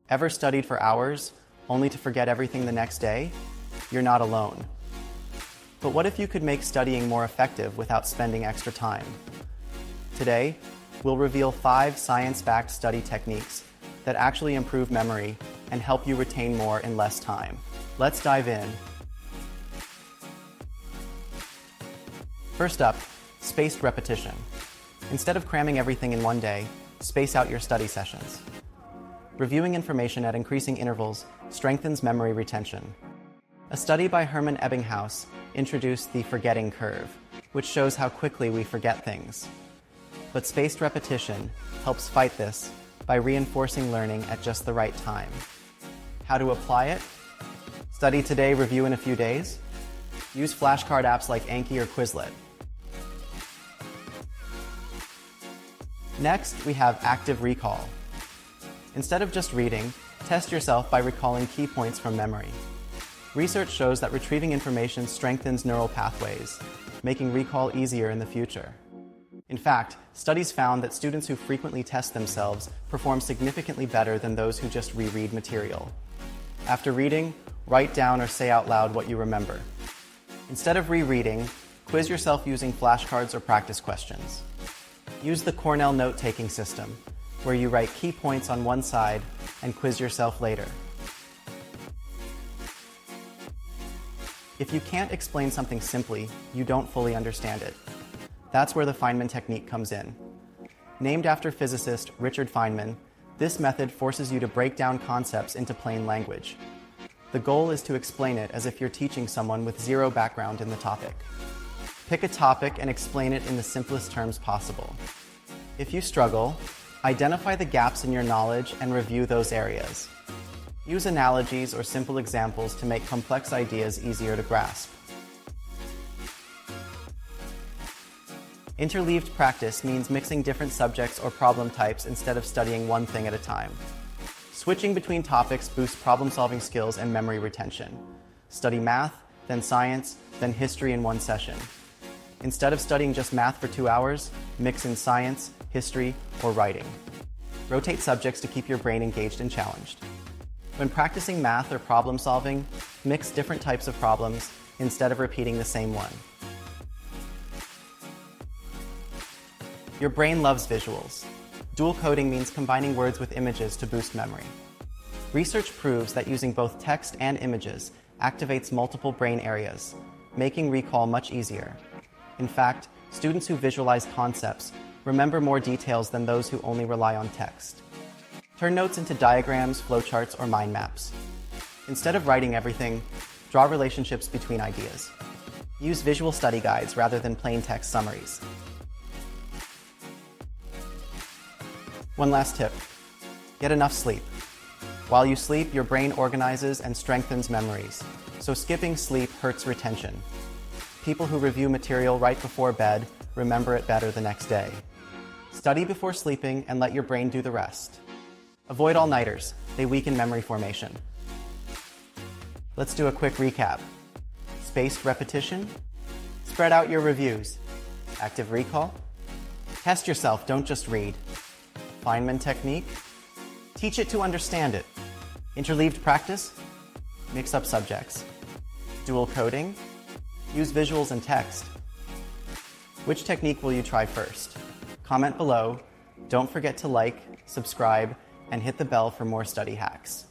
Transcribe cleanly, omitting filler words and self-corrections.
Ever studied for hours, only to forget everything the next day? You're not alone. But what if you could make studying more effective without spending extra time? Today, we'll reveal 5 science-backed study techniques that actually improve memory and help you retain more in less time. Let's dive in. First up, spaced repetition. Instead of cramming everything in one day, space out your study sessions. Reviewing information at increasing intervals strengthens memory retention. A study by Hermann Ebbinghaus introduced the forgetting curve, which shows how quickly we forget things. But spaced repetition helps fight this by reinforcing learning at just the right time. How to apply it? Study today, review in a few days? Use flashcard apps like Anki or Quizlet. Next, we have active recall. Instead of just reading, test yourself by recalling key points from memory. Research shows that retrieving information strengthens neural pathways, making recall easier in the future. In fact, studies found that students who frequently test themselves perform significantly better than those who just reread material. After reading, write down or say out loud what you remember. Instead of rereading, quiz yourself using flashcards or practice questions. Use the Cornell note-taking system, where you write key points on one side and quiz yourself later. If you can't explain something simply, you don't fully understand it. That's where the Feynman Technique comes in. Named after physicist Richard Feynman, this method forces you to break down concepts into plain language. The goal is to explain it as if you're teaching someone with zero background in the topic. Pick a topic and explain it in the simplest terms possible. If you struggle, identify the gaps in your knowledge and review those areas. Use analogies or simple examples to make complex ideas easier to grasp. Interleaved practice means mixing different subjects or problem types instead of studying one thing at a time. Switching between topics boosts problem-solving skills and memory retention. Study math, then science, then history in one session. Instead of studying just math for 2 hours, mix in science, history, or writing. Rotate subjects to keep your brain engaged and challenged. When practicing math or problem solving, mix different types of problems instead of repeating the same one. Your brain loves visuals. Dual coding means combining words with images to boost memory. Research proves that using both text and images activates multiple brain areas, making recall much easier. In fact, students who visualize concepts remember more details than those who only rely on text. Turn notes into diagrams, flowcharts, or mind maps. Instead of writing everything, draw relationships between ideas. Use visual study guides rather than plain text summaries. One last tip: get enough sleep. While you sleep, your brain organizes and strengthens memories, so skipping sleep hurts retention. People who review material right before bed remember it better the next day. Study before sleeping and let your brain do the rest. Avoid all-nighters, they weaken memory formation. Let's do a quick recap. Spaced repetition, spread out your reviews. Active recall, test yourself, don't just read. Feynman Technique, teach it to understand it. Interleaved practice, mix up subjects. Dual coding, use visuals and text. Which technique will you try first? Comment below. Don't forget to like, subscribe, and hit the bell for more study hacks.